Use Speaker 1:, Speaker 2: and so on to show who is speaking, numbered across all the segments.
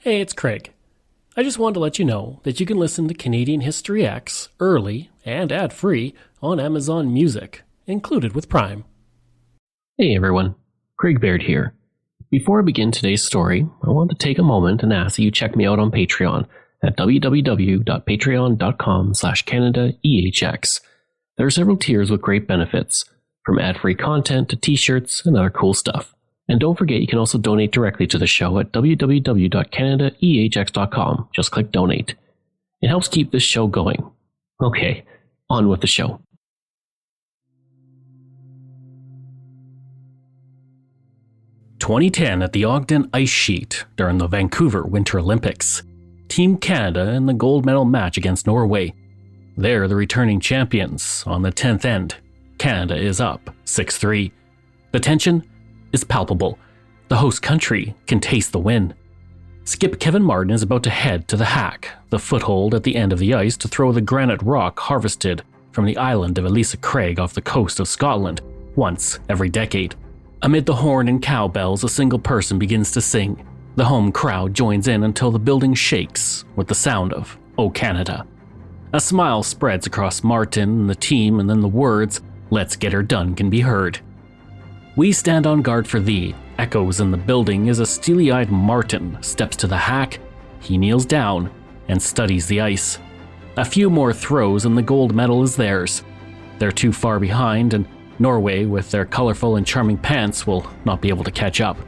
Speaker 1: Hey, it's Craig. I just wanted to let you know that you can listen to Canadian History X early and ad-free on Amazon Music, included with Prime.
Speaker 2: Hey everyone, Craig Baird here. Before I begin today's story, I want to take a moment and ask that you check me out on Patreon at www.patreon.com/CanadaEHX. There are several tiers with great benefits, from ad-free content to t-shirts and other cool stuff. And don't forget, you can also donate directly to the show at www.canadaehx.com. Just click donate. It helps keep this show going. Okay, on with the show.
Speaker 1: (2010) at the Ogden Ice Sheet during the Vancouver Winter Olympics. Team Canada in the gold medal match against Norway. They're the returning champions. On the 10th end, Canada is up 6-3. The tension is palpable. The host country can taste the win. Skip Kevin Martin is about to head to the Hack, the foothold at the end of the ice, to throw the granite rock harvested from the island of Elisa Craig off the coast of Scotland once every decade. Amid the horn and cowbells, a single person begins to sing. The home crowd joins in until the building shakes with the sound of "O Canada." A smile spreads across Martin and the team, and then the words, "Let's get her done," can be heard. "We stand on guard for thee," echoes in the building as a steely-eyed Martin steps to the Hack. He kneels down and studies the ice. A few more throws and the gold medal is theirs. They're too far behind, and Norway, with their colorful and charming pants, will not be able to catch up.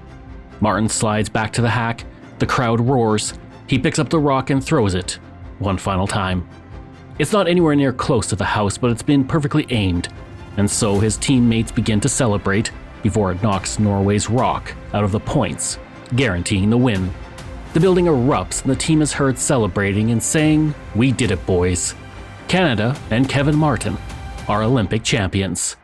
Speaker 1: Martin slides back to the Hack. The crowd roars. He picks up the rock and throws it one final time. It's not anywhere near close to the house, but it's been perfectly aimed, and so his teammates begin to celebrate before it knocks Norway's rock out of the points, guaranteeing the win. The building erupts and the team is heard celebrating and saying, "We did it, boys." Canada and Kevin Martin are Olympic champions.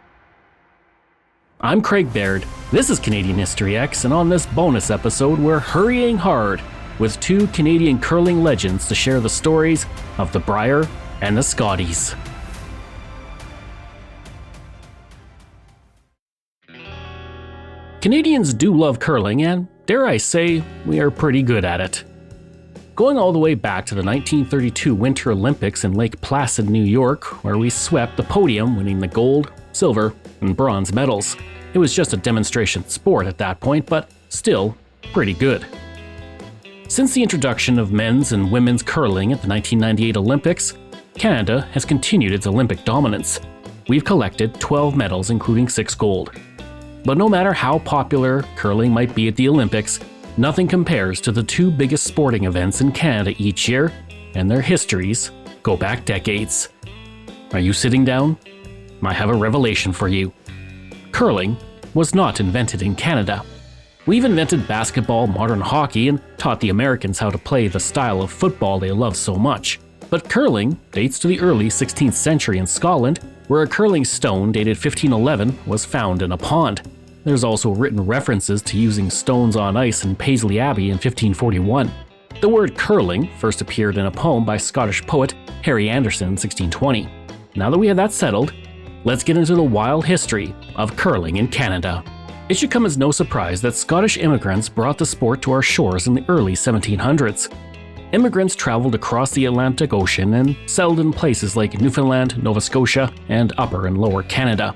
Speaker 1: I'm Craig Baird, this is Canadian History X, and on this bonus episode we're hurrying hard with two Canadian curling legends to share the stories of the Brier and the Scotties. Canadians do love curling, and dare I say, we are pretty good at it. Going all the way back to the 1932 Winter Olympics in Lake Placid, New York, where we swept the podium, winning the gold, silver, and bronze medals. It was just a demonstration sport at that point, but still pretty good. Since the introduction of men's and women's curling at the 1998 Olympics, Canada has continued its Olympic dominance. We've collected 12 medals, including 6 gold. But no matter how popular curling might be at the Olympics, nothing compares to the two biggest sporting events in Canada each year, and their histories go back decades. Are you sitting down? I have a revelation for you. Curling was not invented in Canada. We've invented basketball, modern hockey, and taught the Americans how to play the style of football they love so much. But curling dates to the early 16th century in Scotland, where a curling stone dated 1511 was found in a pond. There's also written references to using stones on ice in Paisley Abbey in 1541. The word curling first appeared in a poem by Scottish poet Harry Anderson in 1620. Now that we have that settled, let's get into the wild history of curling in Canada. It should come as no surprise that Scottish immigrants brought the sport to our shores in the early 1700s. Immigrants traveled across the Atlantic Ocean and settled in places like Newfoundland, Nova Scotia, and Upper and Lower Canada.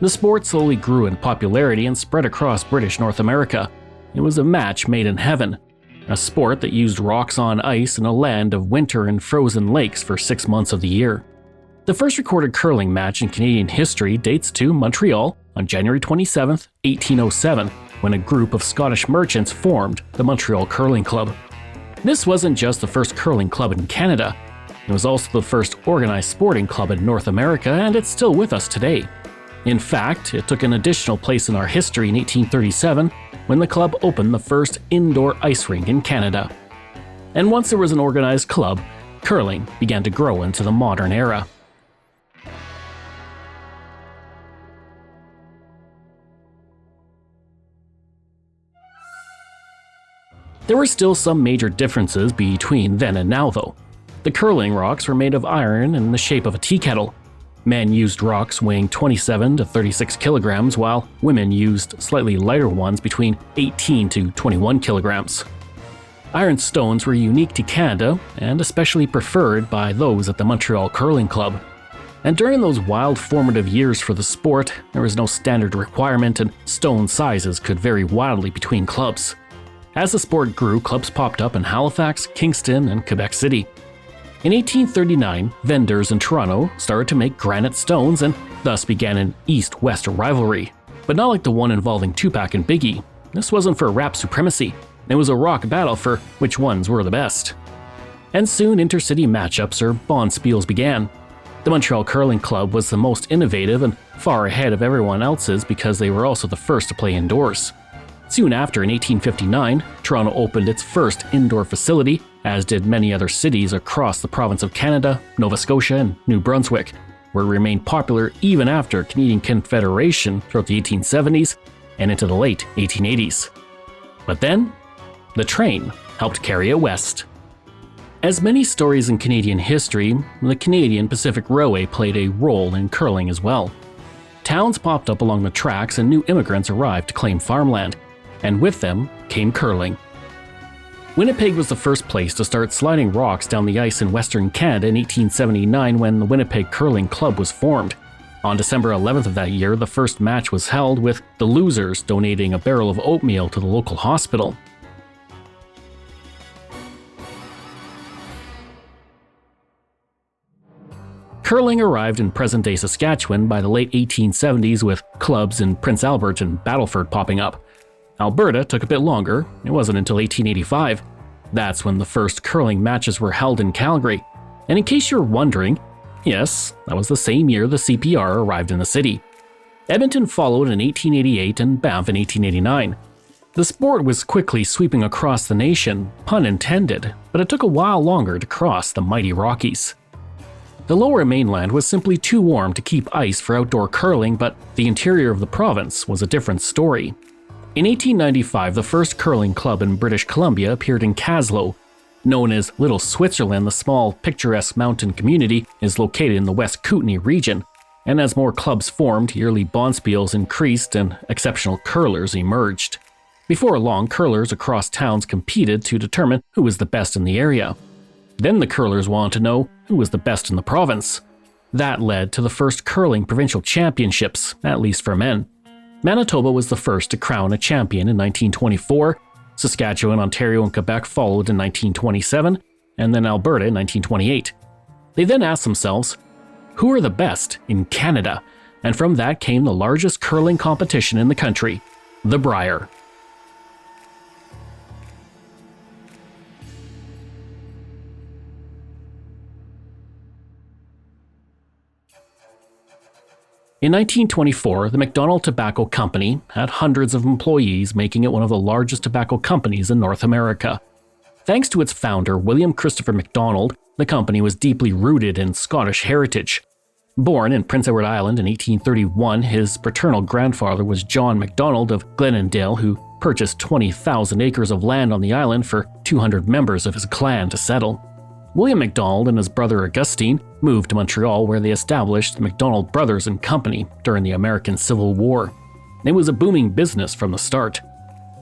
Speaker 1: The sport slowly grew in popularity and spread across British North America. It was a match made in heaven, a sport that used rocks on ice in a land of winter and frozen lakes for 6 months of the year. The first recorded curling match in Canadian history dates to Montreal on January 27, 1807, when a group of Scottish merchants formed the Montreal Curling Club. This wasn't just the first curling club in Canada, it was also the first organized sporting club in North America, and it's still with us today. In fact, it took an additional place in our history in 1837 when the club opened the first indoor ice rink in Canada. And once there was an organized club, curling began to grow into the modern era. There were still some major differences between then and now though. The curling rocks were made of iron in the shape of a tea kettle. Men used rocks weighing 27 to 36 kilograms, while women used slightly lighter ones between 18 to 21 kilograms. Iron stones were unique to Canada and especially preferred by those at the Montreal Curling Club. And during those wild formative years for the sport, there was no standard requirement and stone sizes could vary wildly between clubs. As the sport grew, clubs popped up in Halifax, Kingston, and Quebec City. In 1839, vendors in Toronto started to make granite stones and thus began an East-West rivalry. But not like the one involving Tupac and Biggie. This wasn't for rap supremacy. It was a rock battle for which ones were the best. And soon intercity matchups or bonspiels began. The Montreal Curling Club was the most innovative and far ahead of everyone else's because they were also the first to play indoors. Soon after, in 1859, Toronto opened its first indoor facility, as did many other cities across the province of Canada, Nova Scotia, and New Brunswick, where it remained popular even after Canadian Confederation throughout the 1870s and into the late 1880s. But then, the train helped carry it west. As many stories in Canadian history, the Canadian Pacific Railway played a role in curling as well. Towns popped up along the tracks and new immigrants arrived to claim farmland, and with them came curling. Winnipeg was the first place to start sliding rocks down the ice in Western Canada in 1879 when the Winnipeg Curling Club was formed. On December 11th of that year, the first match was held with the losers donating a barrel of oatmeal to the local hospital. Curling arrived in present-day Saskatchewan by the late 1870s with clubs in Prince Albert and Battleford popping up. Alberta took a bit longer. It wasn't until 1885. That's when the first curling matches were held in Calgary. And in case you're wondering, yes, that was the same year the CPR arrived in the city. Edmonton followed in 1888 and Banff in 1889. The sport was quickly sweeping across the nation, pun intended, but it took a while longer to cross the mighty Rockies. The lower mainland was simply too warm to keep ice for outdoor curling, but the interior of the province was a different story. In 1895, the first curling club in British Columbia appeared in Caslow. Known as Little Switzerland, the small, picturesque mountain community is located in the West Kootenay region, and as more clubs formed, yearly bonspiels increased and exceptional curlers emerged. Before long, curlers across towns competed to determine who was the best in the area. Then the curlers wanted to know who was the best in the province. That led to the first curling provincial championships, at least for men. Manitoba was the first to crown a champion in 1924, Saskatchewan, Ontario, and Quebec followed in 1927, and then Alberta in 1928. They then asked themselves, who are the best in Canada? And from that came the largest curling competition in the country, the Brier. In 1924, the McDonald Tobacco Company had hundreds of employees, making it one of the largest tobacco companies in North America. Thanks to its founder, William Christopher McDonald, the company was deeply rooted in Scottish heritage. Born in Prince Edward Island in 1831, his paternal grandfather was John McDonald of Glenendale, who purchased 20,000 acres of land on the island for 200 members of his clan to settle. William McDonald and his brother Augustine moved to Montreal, where they established the McDonald Brothers and Company during the American Civil War. It was a booming business from the start.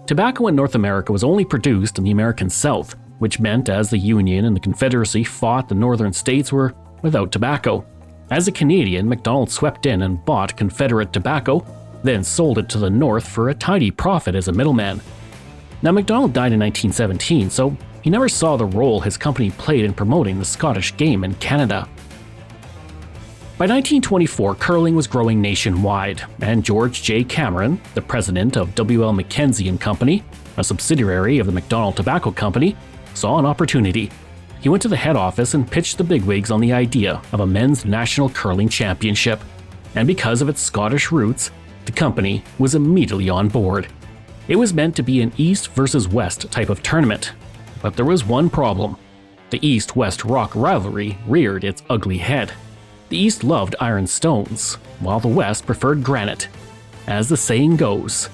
Speaker 1: Tobacco in North America was only produced in the American South, which meant as the Union and the Confederacy fought, the northern states were without tobacco. As a Canadian, McDonald swept in and bought Confederate tobacco, then sold it to the North for a tidy profit as a middleman. Now, McDonald died in 1917, so he never saw the role his company played in promoting the Scottish game in Canada. By 1924, curling was growing nationwide, and George J. Cameron, the president of W.L. Mackenzie and Company, a subsidiary of the McDonald Tobacco Company, saw an opportunity. He went to the head office and pitched the bigwigs on the idea of a men's national curling championship, and because of its Scottish roots, the company was immediately on board. It was meant to be an East versus West type of tournament, but there was one problem. The East-West rock rivalry reared its ugly head. The East loved iron stones, while the West preferred granite. As the saying goes,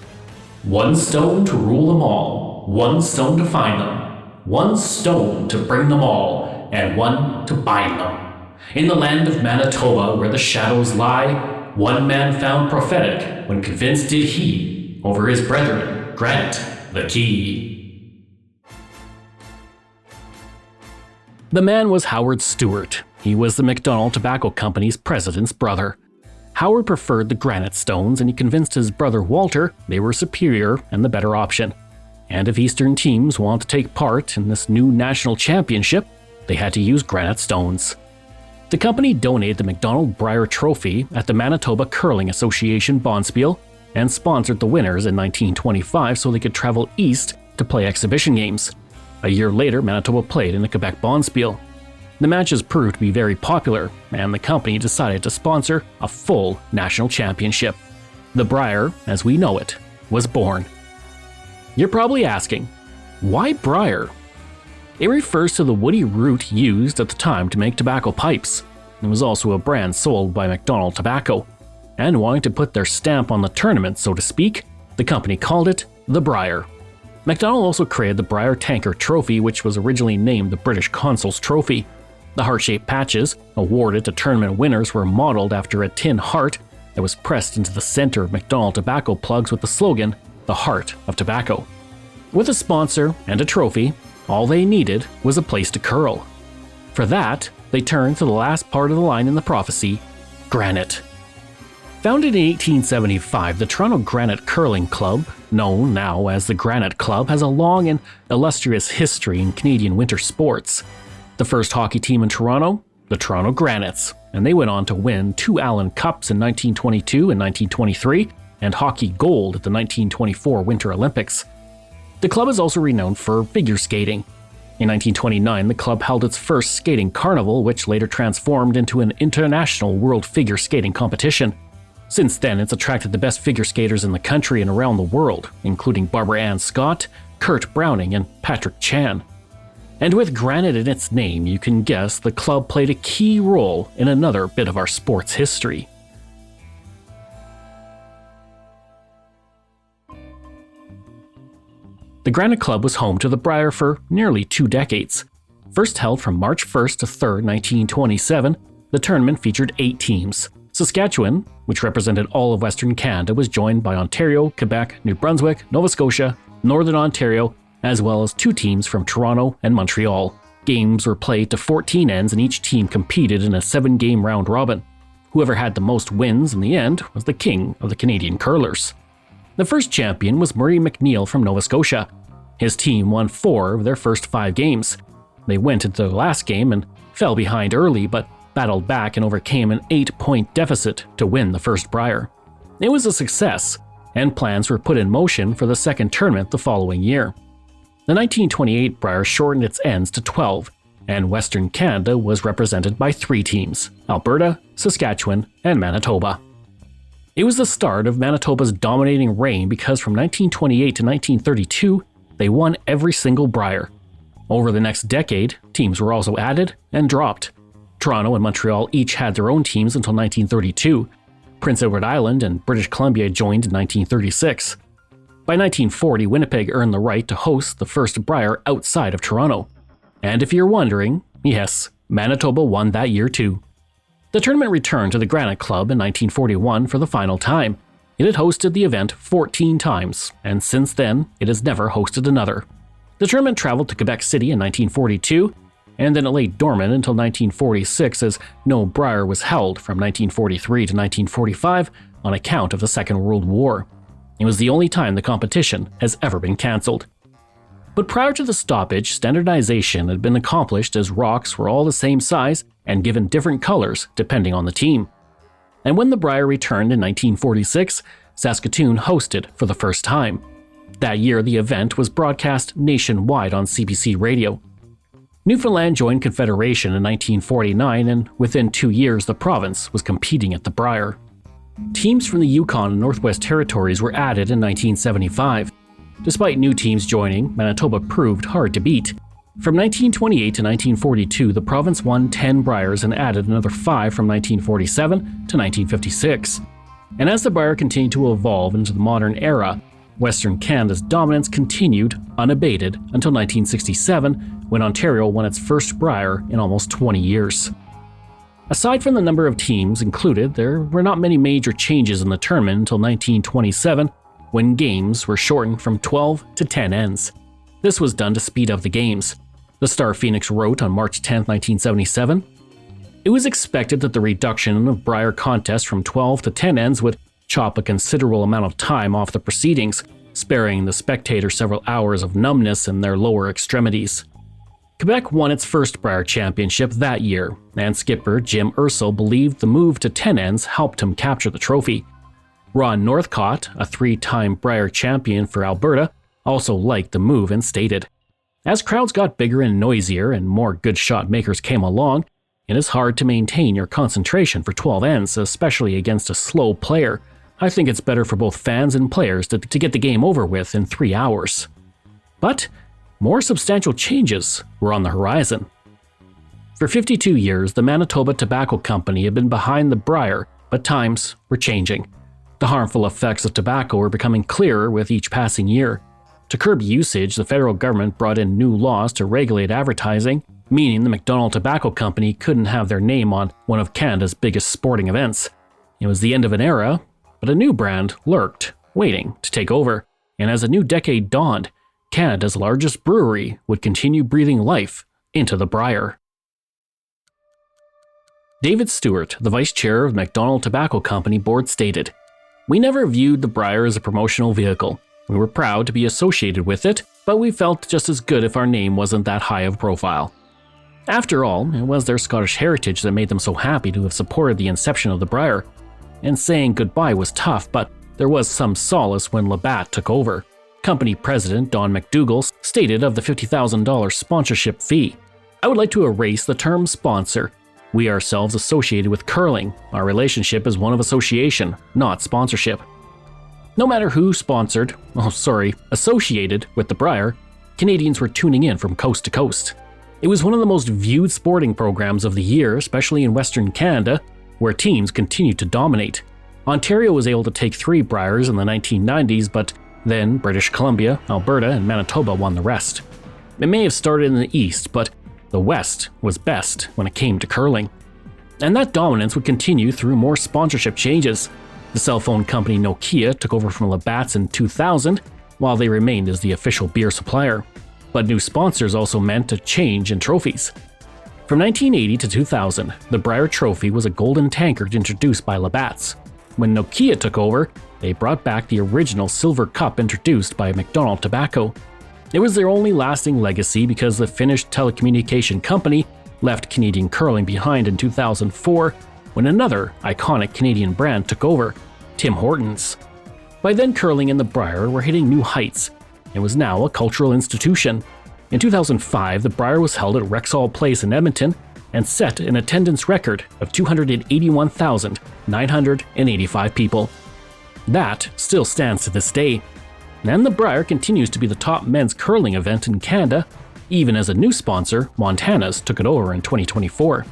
Speaker 1: "One stone to rule them all, one stone to find them, one stone to bring them all, and one to bind them. In the land of Manitoba where the shadows lie, one man found prophetic when convinced did he, over his brethren grant the key." The man was Howard Stewart. He was the McDonald Tobacco Company's president's brother. Howard preferred the granite stones, and he convinced his brother Walter they were superior and the better option. And if Eastern teams wanted to take part in this new national championship, they had to use granite stones. The company donated the McDonald Brier Trophy at the Manitoba Curling Association Bonspiel and sponsored the winners in 1925 so they could travel east to play exhibition games. A year later, Manitoba played in the Quebec Bonspiel. The matches proved to be very popular, and the company decided to sponsor a full national championship. The Brier, as we know it, was born. You're probably asking, why Brier? It refers to the woody root used at the time to make tobacco pipes. It was also a brand sold by McDonald Tobacco. And wanting to put their stamp on the tournament, so to speak, the company called it the Brier. McDonald also created the Brier Tanker Trophy, which was originally named the British Consul's Trophy. The heart-shaped patches, awarded to tournament winners, were modeled after a tin heart that was pressed into the center of McDonald tobacco plugs with the slogan, "The Heart of Tobacco." With a sponsor and a trophy, all they needed was a place to curl. For that, they turned to the last part of the line in the prophecy, granite. Founded in 1875, the Toronto Granite Curling Club, known now as the Granite Club, has a long and illustrious history in Canadian winter sports. The first hockey team in Toronto, the Toronto Granites, and they went on to win 2 Allen Cups in 1922 and 1923, and hockey gold at the 1924 Winter Olympics. The club is also renowned for figure skating. In 1929, the club held its first skating carnival, which later transformed into an international world figure skating competition. Since then, it's attracted the best figure skaters in the country and around the world, including Brier and Scotties, Kurt Browning, and Patrick Chan. And with granite in its name, you can guess the club played a key role in another bit of our sports history. The Granite Club was home to the Brier for nearly 2 decades. First held from March 1st to 3rd, 1927, the tournament featured 8 teams. Saskatchewan, which represented all of Western Canada, was joined by Ontario, Quebec, New Brunswick, Nova Scotia, Northern Ontario, as well as 2 teams from Toronto and Montreal. Games were played to 14 ends, and each team competed in a 7-game round robin. Whoever had the most wins in the end was the king of the Canadian curlers. The first champion was Murray McNeil from Nova Scotia. His team won 4 of their first 5 games. They went into the last game and fell behind early, but battled back and overcame an 8-point deficit to win the first Brier. It was a success, and plans were put in motion for the second tournament the following year. The 1928 Brier shortened its ends to 12, and Western Canada was represented by 3 teams: Alberta, Saskatchewan, and Manitoba. It was the start of Manitoba's dominating reign because from 1928 to 1932, they won every single Brier. Over the next decade, teams were also added and dropped. Toronto and Montreal each had their own teams until 1932. Prince Edward Island and British Columbia joined in 1936. By 1940, Winnipeg earned the right to host the first Brier outside of Toronto. And if you're wondering, yes, Manitoba won that year too. The tournament returned to the Granite Club in 1941 for the final time. It had hosted the event 14 times, and since then, it has never hosted another. The tournament traveled to Quebec City in 1942, and then it lay dormant until 1946 as no Brier was held from 1943 to 1945 on account of the Second World War. It was the only time the competition has ever been cancelled. But prior to the stoppage, standardization had been accomplished as rocks were all the same size and given different colors depending on the team. And when the Brier returned in 1946, Saskatoon hosted for the first time. That year, the event was broadcast nationwide on CBC Radio. Newfoundland joined Confederation in 1949, and within 2 years, the province was competing at the Brier. Teams from the Yukon and Northwest Territories were added in 1975. Despite new teams joining, Manitoba proved hard to beat. From 1928 to 1942, the province won 10 Briers and added another 5 from 1947 to 1956. And as the Brier continued to evolve into the modern era, Western Canada's dominance continued unabated until 1967, when Ontario won its first Brier in almost 20 years. Aside from the number of teams included, there were not many major changes in the tournament until 1927, when games were shortened from 12 to 10 ends. This was done to speed up the games. The Star Phoenix wrote on March 10, 1977, "It was expected that the reduction of Brier contests from 12 to 10 ends would chop a considerable amount of time off the proceedings, sparing the spectator several hours of numbness in their lower extremities." Quebec won its first Brier championship that year, and skipper Jim Ursel believed the move to 10 ends helped him capture the trophy. Ron Northcott, a 3-time Brier champion for Alberta, also liked the move and stated, "As crowds got bigger and noisier and more good shot makers came along, it is hard to maintain your concentration for 12 ends, especially against a slow player. I think it's better for both fans and players to get the game over with in 3 hours." But more substantial changes were on the horizon. For 52 years, the Manitoba Tobacco Company had been behind the Brier, but times were changing. The harmful effects of tobacco were becoming clearer with each passing year. To curb usage, the federal government brought in new laws to regulate advertising, meaning the McDonald Tobacco Company couldn't have their name on one of Canada's biggest sporting events. It was the end of an era, but a new brand lurked, waiting to take over. And as a new decade dawned, Canada's largest brewery would continue breathing life into the Brier. David Stewart, the vice chair of the McDonald Tobacco Company board, stated, "We never viewed the Brier as a promotional vehicle. We were proud to be associated with it, but we felt just as good if our name wasn't that high of profile." After all, it was their Scottish heritage that made them so happy to have supported the inception of the Brier. And saying goodbye was tough, but there was some solace when Labatt took over. Company president Don McDougall stated of the $50,000 sponsorship fee, "I would like to erase the term sponsor. We ourselves associated with curling. Our relationship is one of association, not sponsorship." No matter who associated with the Brier, Canadians were tuning in from coast to coast. It was one of the most viewed sporting programs of the year, especially in Western Canada, where teams continued to dominate. Ontario was able to take 3 Briers in the 1990s, but then British Columbia, Alberta, and Manitoba won the rest. It may have started in the East, but the West was best when it came to curling. And that dominance would continue through more sponsorship changes. The cell phone company Nokia took over from Labatt's in 2000, while they remained as the official beer supplier. But new sponsors also meant a change in trophies. From 1980 to 2000, the Brier Trophy was a golden tankard introduced by Labatt's. When Nokia took over, they brought back the original silver cup introduced by McDonald Tobacco. It was their only lasting legacy because the Finnish telecommunication company left Canadian curling behind in 2004 when another iconic Canadian brand took over, Tim Hortons. By then, curling and the Brier were hitting new heights. It was now a cultural institution. In 2005, the Brier was held at Rexall Place in Edmonton and set an attendance record of 281,985 people. That still stands to this day. And the Brier continues to be the top men's curling event in Canada, even as a new sponsor, Montana's, took it over in 2024.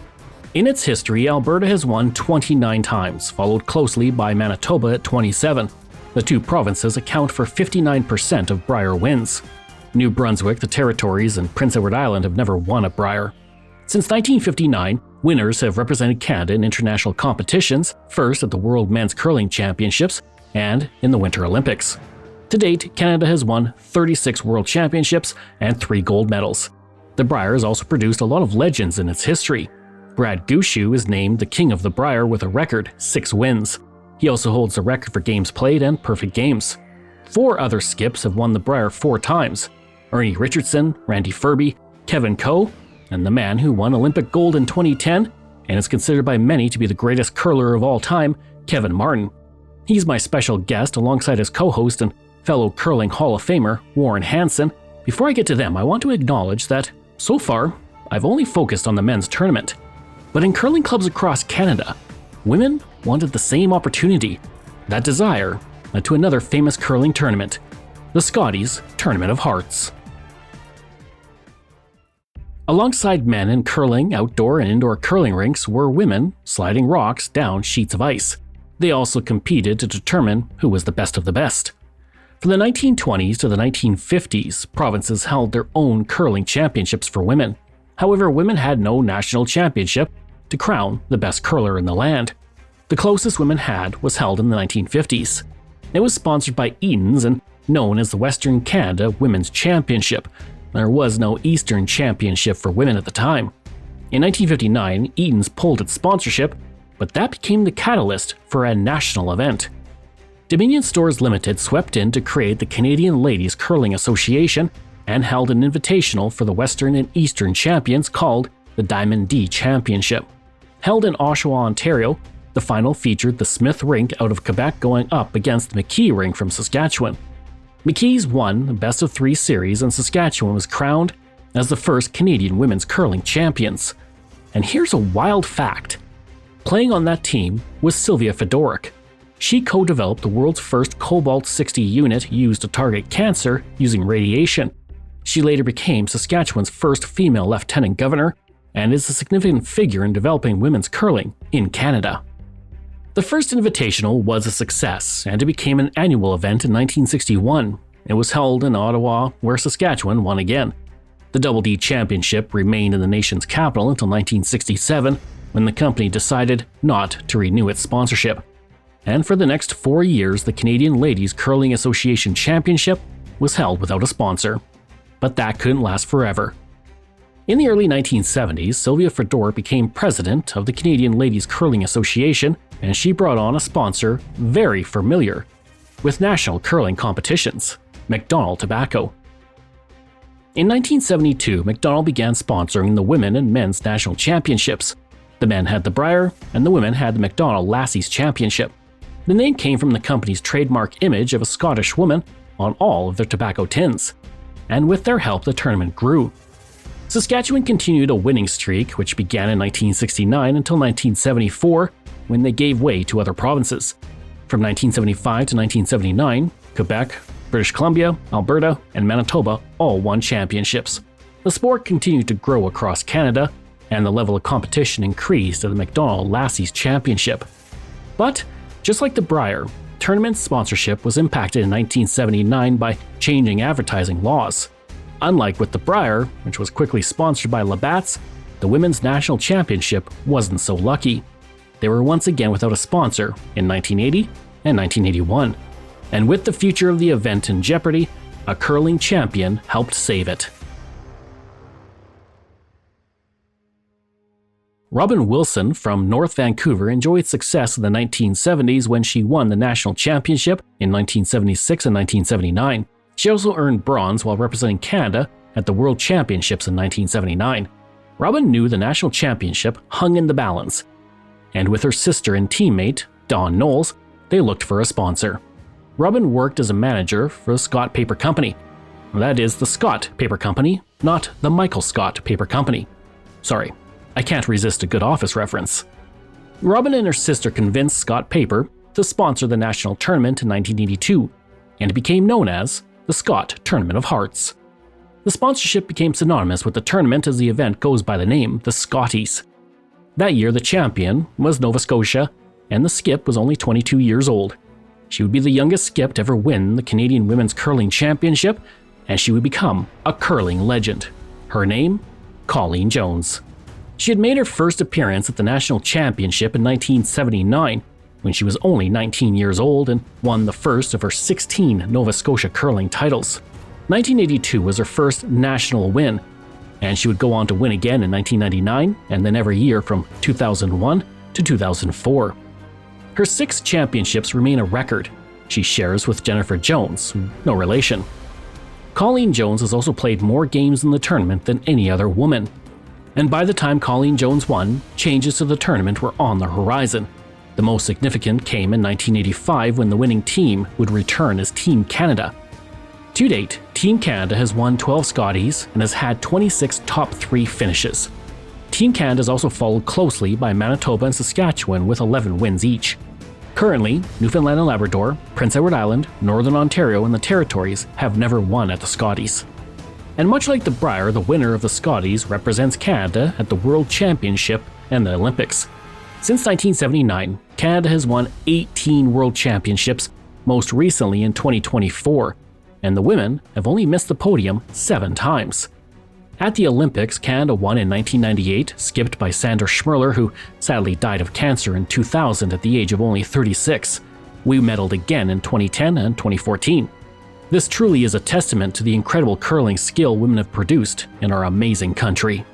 Speaker 1: In its history, Alberta has won 29 times, followed closely by Manitoba at 27. The two provinces account for 59% of Brier wins. New Brunswick, the Territories, and Prince Edward Island have never won a Brier. Since 1959, winners have represented Canada in international competitions, first at the World Men's Curling Championships and in the Winter Olympics. To date, Canada has won 36 World Championships and 3 gold medals. The Brier has also produced a lot of legends in its history. Brad Gushue is named the king of the Brier with a record 6 wins. He also holds the record for games played and perfect games. 4 other skips have won the Brier 4 times: Ernie Richardson, Randy Ferbey, Kevin Coe, and the man who won Olympic gold in 2010 and is considered by many to be the greatest curler of all time, Kevin Martin. He's my special guest alongside his co-host and fellow curling Hall of Famer, Warren Hansen. Before I get to them, I want to acknowledge that, so far, I've only focused on the men's tournament. But in curling clubs across Canada, women wanted the same opportunity. That desire led to another famous curling tournament, the Scotties Tournament of Hearts. Alongside men in curling, outdoor and indoor curling rinks were women sliding rocks down sheets of ice. They also competed to determine who was the best of the best. From the 1920s to the 1950s, provinces held their own curling championships for women. However, women had no national championship to crown the best curler in the land. The closest women had was held in the 1950s. It was sponsored by Eaton's and known as the Western Canada Women's Championship. there was no Eastern Championship for women at the time. In 1959, Eaton's pulled its sponsorship, but that became the catalyst for a national event. Dominion Stores Limited swept in to create the Canadian Ladies Curling Association and held an invitational for the Western and Eastern champions called the Diamond D Championship. Held in Oshawa, Ontario, the final featured the Smith Rink out of Quebec going up against the McKee Rink from Saskatchewan. McKee's won the best of 3 series, and Saskatchewan was crowned as the first Canadian women's curling champions. And here's a wild fact. Playing on that team was Sylvia Fedoruk. She co-developed the world's first Cobalt-60 unit used to target cancer using radiation. She later became Saskatchewan's first female lieutenant governor and is a significant figure in developing women's curling in Canada. The first invitational was a success, and it became an annual event in 1961. It was held in Ottawa, where Saskatchewan won again. The Double D Championship remained in the nation's capital until 1967, when the company decided not to renew its sponsorship. And for the next 4 years, the Canadian Ladies Curling Association Championship was held without a sponsor. But that couldn't last forever. In the early 1970s, Sylvia Fedoruk became president of the Canadian Ladies Curling Association, and she brought on a sponsor very familiar with national curling competitions, McDonald Tobacco. In 1972, McDonald began sponsoring the women and men's national championships. The men had the Brier, and the women had the McDonald Lassies Championship. The name came from the company's trademark image of a Scottish woman on all of their tobacco tins. And with their help, the tournament grew. Saskatchewan continued a winning streak, which began in 1969 until 1974, when they gave way to other provinces. From 1975 to 1979, Quebec, British Columbia, Alberta, and Manitoba all won championships. The sport continued to grow across Canada, and the level of competition increased at the McDonald Lassies Championship. But, just like the Brier, tournament sponsorship was impacted in 1979 by changing advertising laws. Unlike with the Brier, which was quickly sponsored by Labatt's, the Women's National Championship wasn't so lucky. They were once again without a sponsor in 1980 and 1981. And with the future of the event in jeopardy, a curling champion helped save it. Robin Wilson from North Vancouver enjoyed success in the 1970s when she won the national championship in 1976 and 1979. She also earned bronze while representing Canada at the World Championships in 1979. Robin knew the national championship hung in the balance, and with her sister and teammate, Dawn Knowles, they looked for a sponsor. Robin worked as a manager for the Scott Paper Company. That is the Scott Paper Company, not the Michael Scott Paper Company. Sorry, I can't resist a good Office reference. Robin and her sister convinced Scott Paper to sponsor the national tournament in 1982, and it became known as the Scott Tournament of Hearts. The sponsorship became synonymous with the tournament as the event goes by the name the Scotties. That year, the champion was Nova Scotia, and the skip was only 22 years old. She would be the youngest skip to ever win the Canadian Women's Curling Championship, and she would become a curling legend. Her name? Colleen Jones. She had made her first appearance at the National Championship in 1979, when she was only 19 years old and won the first of her 16 Nova Scotia curling titles. 1982 was her first national win, and she would go on to win again in 1999 and then every year from 2001 to 2004. Her 6 championships remain a record she shares with Jennifer Jones, no relation. Colleen Jones has also played more games in the tournament than any other woman. And by the time Colleen Jones won, changes to the tournament were on the horizon. The most significant came in 1985 when the winning team would return as Team Canada. To date, Team Canada has won 12 Scotties and has had 26 top 3 finishes. Team Canada is also followed closely by Manitoba and Saskatchewan with 11 wins each. Currently, Newfoundland and Labrador, Prince Edward Island, Northern Ontario, and the Territories have never won at the Scotties. And much like the Brier, the winner of the Scotties represents Canada at the World Championship and the Olympics. Since 1979, Canada has won 18 World Championships, most recently in 2024, and the women have only missed the podium 7 times. At the Olympics, Canada won in 1998, skipped by Sandra Schmirler, who sadly died of cancer in 2000 at the age of only 36. We medaled again in 2010 and 2014. This truly is a testament to the incredible curling skill women have produced in our amazing country.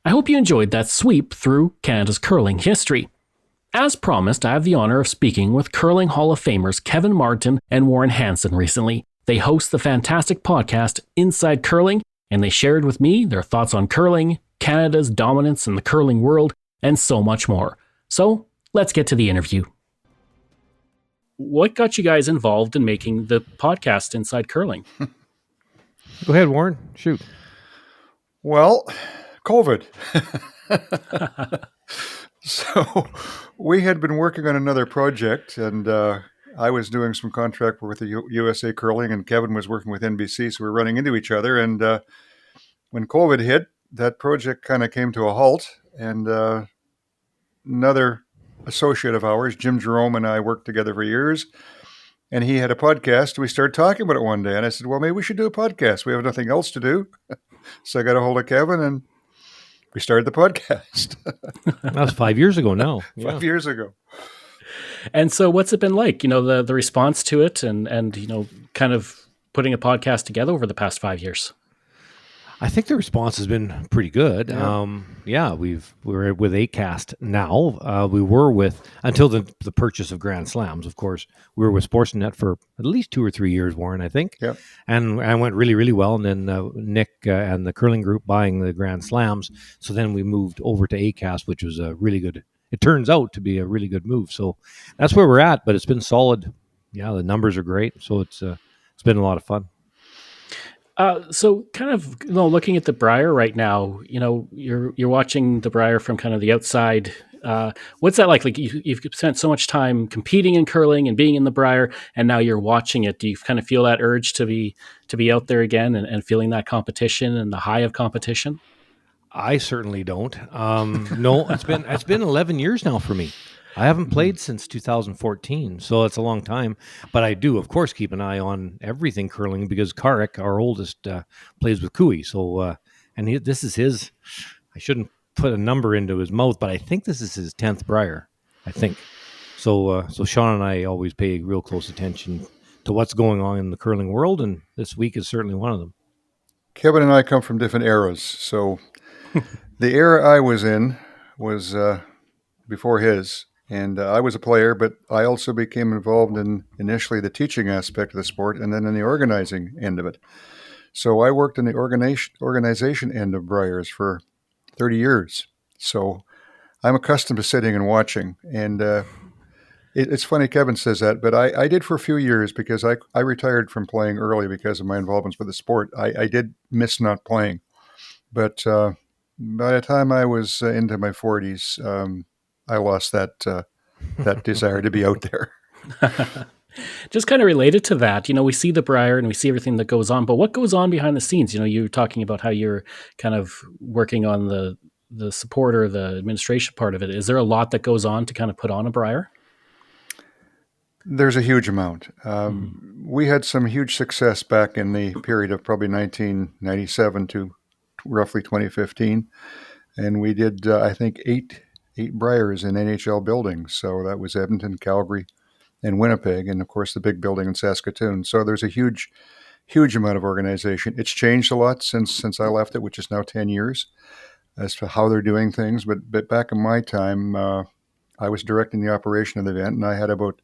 Speaker 1: I hope you enjoyed that sweep through Canada's curling history. As promised, I have the honor of speaking with Curling Hall of Famers Kevin Martin and Warren Hansen recently. They host the fantastic podcast Inside Curling, and they shared with me their thoughts on curling, Canada's dominance in the curling world, and so much more. So, let's get to the interview. What got you guys involved in making the podcast Inside Curling?
Speaker 3: Go ahead, Warren. Shoot.
Speaker 4: Well, COVID. So we had been working on another project, and I was doing some contract work with the USA Curling, and Kevin was working with NBC, so we were running into each other. And when COVID hit, that project kind of came to a halt, and another associate of ours, Jim Jerome, and I worked together for years, and he had a podcast. We started talking about it one day, and I said, well, maybe we should do a podcast. We have nothing else to do. So I got a hold of Kevin, and we started the podcast.
Speaker 3: That was 5 years ago now.
Speaker 4: 5 years ago.
Speaker 1: And so what's it been like, the response to it and kind of putting a podcast together over the past 5 years?
Speaker 3: I think the response has been pretty good.
Speaker 4: Yeah.
Speaker 3: We're with Acast now. We were with, until the purchase of Grand Slams, of course, we were with Sportsnet for at least 2 or 3 years, Warren, I think.
Speaker 4: Yep.
Speaker 3: And went really, really well. And then Nick and the curling group buying the Grand Slams. So then we moved over to Acast, which was a really good, it turns out to be a really good move. So that's where we're at, but it's been solid. Yeah, the numbers are great. So it's been a lot of fun.
Speaker 1: So kind of looking at the Brier right now, you're watching the Brier from kind of the outside. What's that like? Like you've spent so much time competing in curling and being in the Brier, and now you're watching it. Do you kind of feel that urge to be out there again and feeling that competition and the high of competition?
Speaker 3: I certainly don't. No, it's been 11 years now for me. I haven't played since 2014, so it's a long time. But I do, of course, keep an eye on everything curling because Karek, our oldest, plays with Cooey. So, this is his. I shouldn't put a number into his mouth, but I think this is his 10th Brier. I think so. So Sean and I always pay real close attention to what's going on in the curling world, and this week is certainly one of them.
Speaker 4: Kevin and I come from different eras. So the era I was in was before his. And I was a player, but I also became involved in initially the teaching aspect of the sport and then in the organizing end of it. So I worked in the organization end of Briers for 30 years. So I'm accustomed to sitting and watching. And it's funny Kevin says that, but I did for a few years because I retired from playing early because of my involvements with the sport. I did miss not playing. But by the time I was into my 40s, I lost that desire to be out there.
Speaker 1: Just kind of related to that, we see the Brier and we see everything that goes on, but what goes on behind the scenes? You're talking about how you're kind of working on the support or the administration part of it. Is there a lot that goes on to kind of put on a Brier?
Speaker 4: There's a huge amount. We had some huge success back in the period of probably 1997 to roughly 2015. And we did, I think, eight Briers in NHL buildings. So that was Edmonton, Calgary, and Winnipeg, and of course the big building in Saskatoon. So there's a huge amount of organization. It's changed a lot since I left it, which is now 10 years, as to how they're doing things. But back in my time, I was directing the operation of the event, and I had about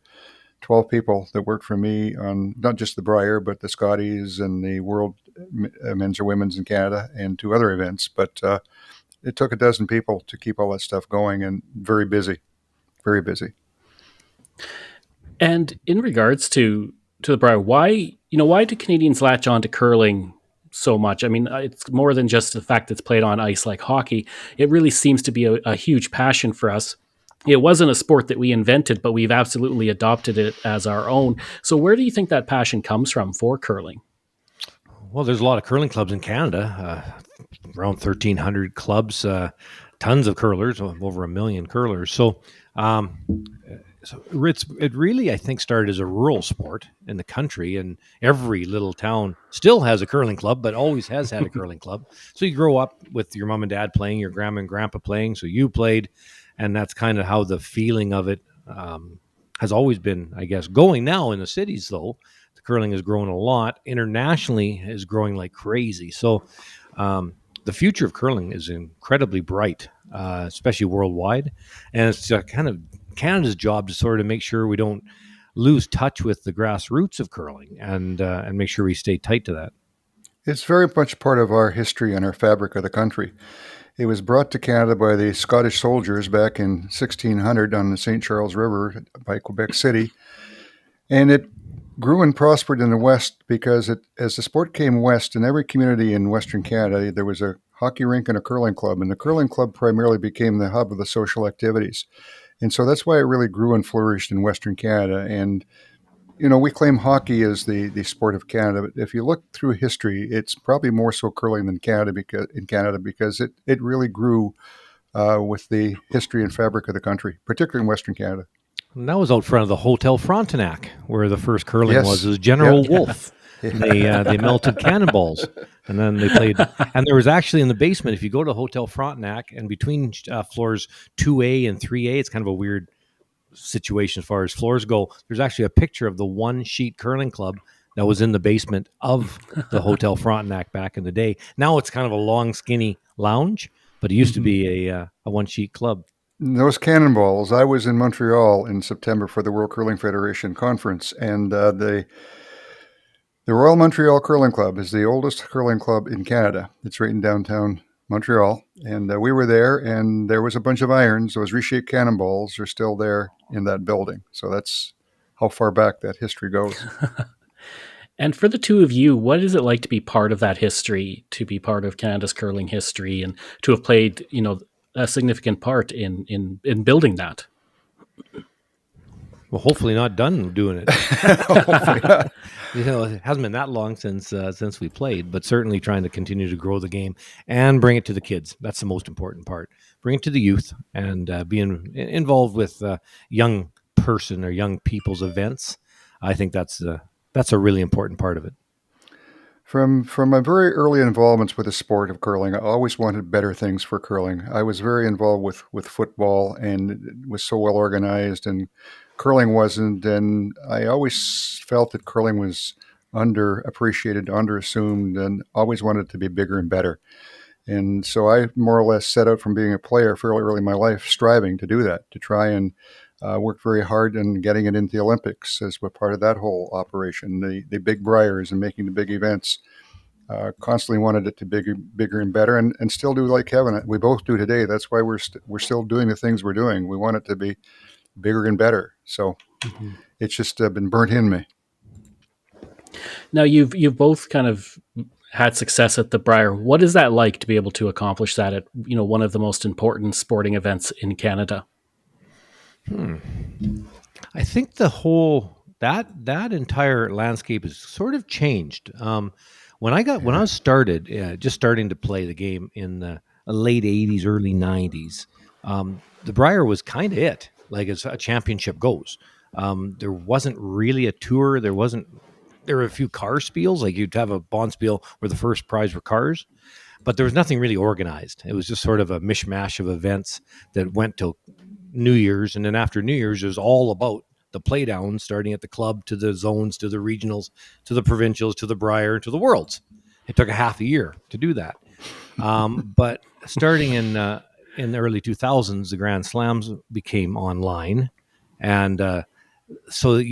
Speaker 4: 12 people that worked for me on not just the Brier, but the Scotties and the World Men's or Women's in Canada and 2 other events. But it took a dozen people to keep all that stuff going, and very busy, very busy.
Speaker 1: And in regards to the Brier, why do Canadians latch on to curling so much? I mean, it's more than just the fact that it's played on ice like hockey. It really seems to be a huge passion for us. It wasn't a sport that we invented, but we've absolutely adopted it as our own. So where do you think that passion comes from for curling?
Speaker 3: Well, there's a lot of curling clubs in Canada, around 1,300 clubs, tons of curlers, over 1 million curlers. So it really, I think, started as a rural sport in the country, and every little town still has a curling club, but always has had a curling club. So you grow up with your mom and dad playing, your grandma and grandpa playing, so you played, and that's kind of how the feeling of it has always been, I guess. Going now in the cities, though, the curling has grown a lot. Internationally, is growing like crazy. So the future of curling is incredibly bright, especially worldwide. And it's kind of Canada's job to sort of make sure we don't lose touch with the grassroots of curling, and make sure we stay tight to that.
Speaker 4: It's very much part of our history and our fabric of the country. It was brought to Canada by the Scottish soldiers back in 1600 on the St. Charles River by Quebec City, and it grew and prospered in the West because as the sport came west, in every community in Western Canada, there was a hockey rink and a curling club, and the curling club primarily became the hub of the social activities. And so that's why it really grew and flourished in Western Canada. And we claim hockey as the sport of Canada, but if you look through history, it's probably more so curling than Canada because it really grew with the history and fabric of the country, particularly in Western Canada.
Speaker 3: And that was out front of the Hotel Frontenac, where the first curling
Speaker 4: Yes.
Speaker 3: was. It was General
Speaker 4: Yeah.
Speaker 3: Wolfe. They melted cannonballs, and then they played. And there was actually in the basement, if you go to Hotel Frontenac, and between floors 2A and 3A, it's kind of a weird situation as far as floors go. There's actually a picture of the one sheet curling club that was in the basement of the Hotel Frontenac back in the day. Now it's kind of a long, skinny lounge, but it used to be a one sheet club.
Speaker 4: Those cannonballs, I was in Montreal in September for the World Curling Federation conference, and the Royal Montreal Curling Club is the oldest curling club in Canada. It's right in downtown Montreal, and we were there, and there was a bunch of irons. Those reshaped cannonballs are still there in that building. So that's how far back that history goes.
Speaker 1: And for the two of you, what is it like to be part of that history, to be part of Canada's curling history, and to have played, a significant part in building that?
Speaker 3: Well, hopefully not done doing it. It hasn't been that long since we played, but certainly trying to continue to grow the game and bring it to the kids. That's the most important part. Bring it to the youth and being involved with young person or young people's events. I think that's a really important part of it.
Speaker 4: From my very early involvements with the sport of curling, I always wanted better things for curling. I was very involved with football, and it was so well organized, and curling wasn't. And I always felt that curling was underappreciated, underassumed, and always wanted it to be bigger and better. And so I more or less set out from being a player fairly early in my life, striving to do that, to try and work very hard in getting it into the Olympics as a part of that whole operation, the big Briers and making the big events. Constantly wanted it to be bigger and better, and still do like Kevin. We both do today. That's why we're still doing the things we're doing. We want it to be bigger and better. So it's just been burnt in me.
Speaker 1: Now you've both kind of had success at the Brier. What is that like to be able to accomplish that at one of the most important sporting events in Canada?
Speaker 3: I think the whole that entire landscape has sort of changed. When I was just starting to play the game in the late '80s, early '90s, the Brier was kind of it, like as a championship goes. There wasn't really a tour. There were a few car spiels, like you'd have a bond spiel where the first prize were cars, but there was nothing really organized. It was just sort of a mishmash of events that went till New Year's, and then after New Year's, it was all about the playdowns, starting at the club to the zones, to the regionals, to the provincials, to the Brier, to the Worlds. It took a half a year to do that. But starting in the early 2000s, the Grand Slams became online, and so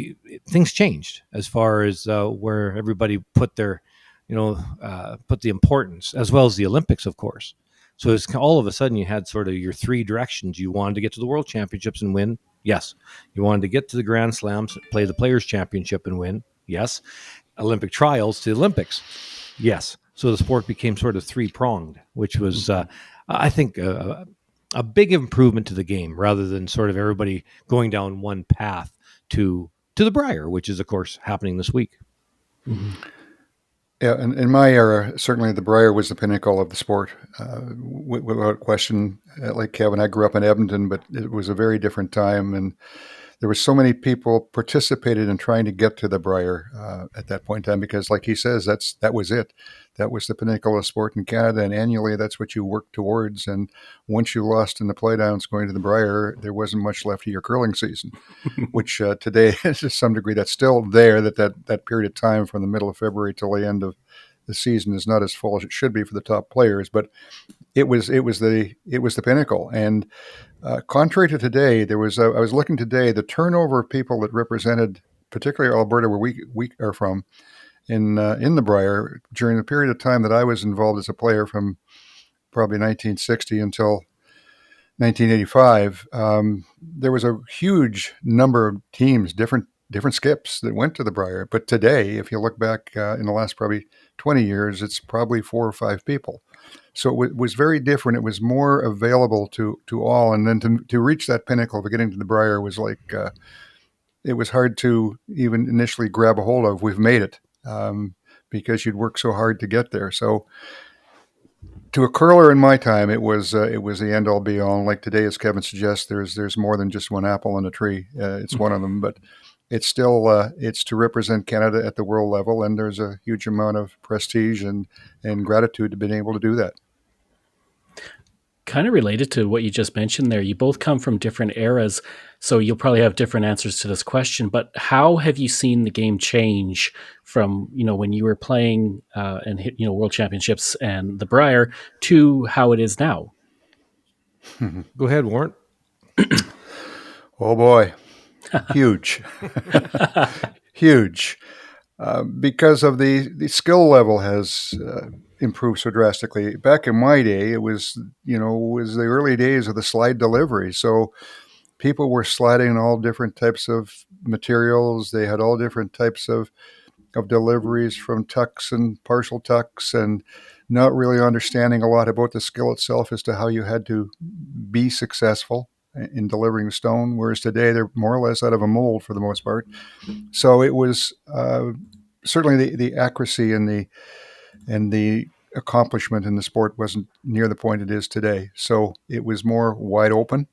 Speaker 3: things changed as far as where everybody put their, put the importance, as well as the Olympics, of course. So it's all of a sudden you had sort of your three directions. You wanted to get to the World Championships and win. Yes. You wanted to get to the Grand Slams, play the Players Championship and win. Yes. Olympic trials to the Olympics. Yes. So the sport became sort of three-pronged, which was, I think, a big improvement to the game, rather than sort of everybody going down one path to the Brier, which is, of course, happening this week.
Speaker 1: Mm-hmm.
Speaker 4: Yeah, and in my era, certainly the Brier was the pinnacle of the sport, without question. Like Kevin, I grew up in Edmonton, but it was a very different time, and there were so many people participated in trying to get to the Brier at that point in time because, like he says, that was it. That was the pinnacle of sport in Canada, and annually that's what you worked towards. And once you lost in the playdowns going to the Brier, there wasn't much left of your curling season, which today, to some degree, that's still there. That period of time from the middle of February till the end of the season is not as full as it should be for the top players, but it was the pinnacle. And contrary to today, I was looking today, the turnover of people that represented, particularly Alberta, where we are from, in the Brier during the period of time that I was involved as a player from probably 1960 until 1985. There was a huge number of teams, different skips that went to the Brier. But today, if you look back in the last probably 20 years, it's probably 4 or 5 people. So it was very different. It was more available to all. And then to reach that pinnacle of getting to the Brier was like, it was hard to even initially grab a hold of. We've made it because you'd worked so hard to get there. So to a curler in my time, it was the end all be all. Like today, as Kevin suggests, there's more than just one apple in a tree. It's one of them, but it's still it's to represent Canada at the world level, and there's a huge amount of prestige and gratitude to being able to do that.
Speaker 1: Kind of related to what you just mentioned there, you both come from different eras, so you'll probably have different answers to this question, but how have you seen the game change from, when you were playing and hit, World Championships and the Brier to how it is now?
Speaker 3: Go ahead, Warren.
Speaker 4: Oh boy. Huge. Huge. Because of the skill level has improved so drastically. Back in my day, it was the early days of the slide delivery. So people were sliding all different types of materials. They had all different types of deliveries, from tucks and partial tucks, and not really understanding a lot about the skill itself as to how you had to be successful in delivering the stone. Whereas today, they're more or less out of a mold for the most part. So it was certainly the accuracy and the accomplishment in the sport wasn't near the point it is today. So it was more wide open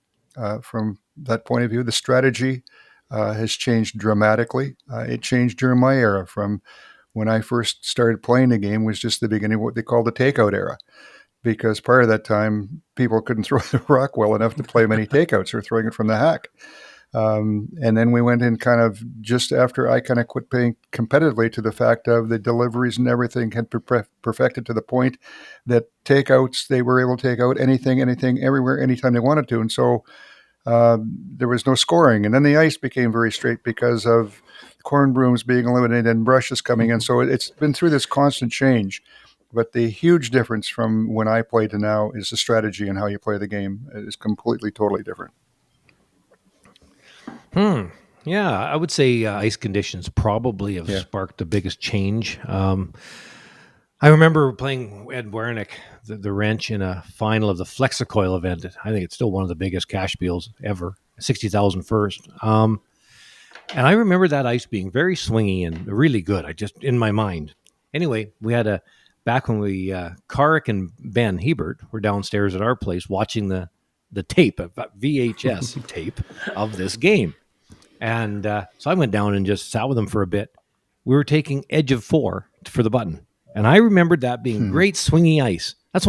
Speaker 4: from that point of view. The strategy has changed dramatically. It changed during my era. From when I first started playing the game was just the beginning of what they call the takeout era, because prior to that time, people couldn't throw the rock well enough to play many takeouts or throwing it from the hack. And then we went in kind of just after I kind of quit playing competitively to the fact of the deliveries and everything had perfected to the point that takeouts, they were able to take out anything, everywhere, anytime they wanted to. And so there was no scoring. And then the ice became very straight because of corn brooms being eliminated and brushes coming in. So it's been through this constant change. But the huge difference from when I play to now is the strategy and how you play the game is completely, totally different.
Speaker 3: Yeah, I would say ice conditions probably have sparked the biggest change. I remember playing Ed Wernick, the wrench, in a final of the Flexicoil event. I think it's still one of the biggest cash deals ever, 60,000 first. And I remember that ice being very swingy and really good. I just, in my mind. Anyway, we had back when Karrick and Ben Hebert were downstairs at our place watching the tape, VHS tape of this game. And so I went down and just sat with them for a bit. We were taking edge of 4 for the button. And I remembered that being great swingy ice. That's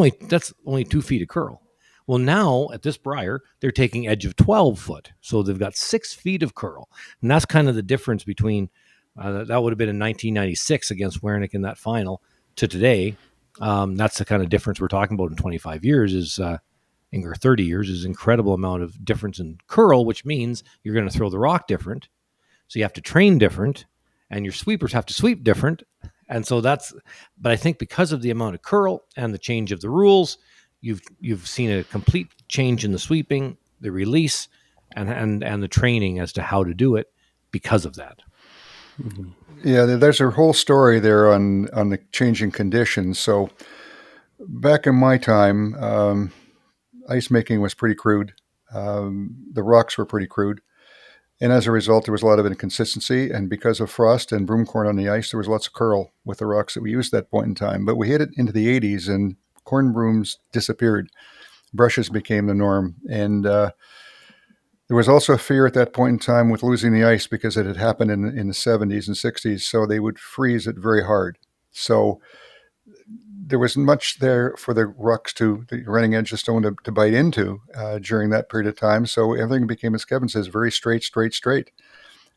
Speaker 3: only 2 feet of curl. Well, now at this Brier, they're taking edge of 12 foot. So they've got 6 feet of curl. And that's kind of the difference between, that would have been in 1996 against Wernick in that final to today. That's the kind of difference we're talking about in 25 years or 30 years is incredible amount of difference in curl, which means you're going to throw the rock different. So you have to train different, and your sweepers have to sweep different. And so but I think because of the amount of curl and the change of the rules, you've seen a complete change in the sweeping, the release, and the training as to how to do it because of that.
Speaker 4: Mm-hmm. Yeah, there's a whole story there on the changing conditions. So back in my time, ice making was pretty crude. The rocks were pretty crude. And as a result, there was a lot of inconsistency. And because of frost and broom corn on the ice, there was lots of curl with the rocks that we used at that point in time. But we hit it into the 80s and corn brooms disappeared. Brushes became the norm. And There was also fear at that point in time with losing the ice because it had happened in the 70s and 60s, so they would freeze it very hard. So there wasn't much there for the rucks the running edge of stone to bite into during that period of time. So everything became, as Kevin says, very straight, straight, straight.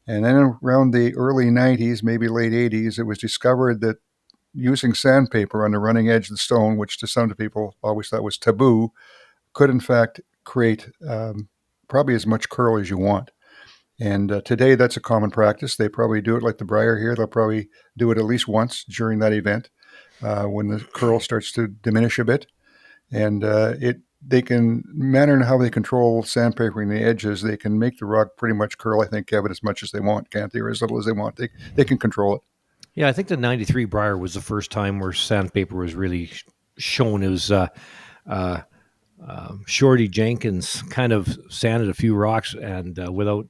Speaker 4: And then around the early 90s, maybe late 80s, it was discovered that using sandpaper on the running edge of the stone, which to some people always thought was taboo, could in fact create probably as much curl as you want. And today that's a common practice. They probably do it like the Brier here. They'll probably do it at least once during that event when the curl starts to diminish a bit. And they can manner how they control sandpapering the edges. They can make the rock pretty much curl, I think, Kevin, as much as they want, can't they? Or as little as they want. They can control it.
Speaker 3: Yeah, I think the 93 Brier was the first time where sandpaper was really shown. It was Shorty Jenkins kind of sanded a few rocks and without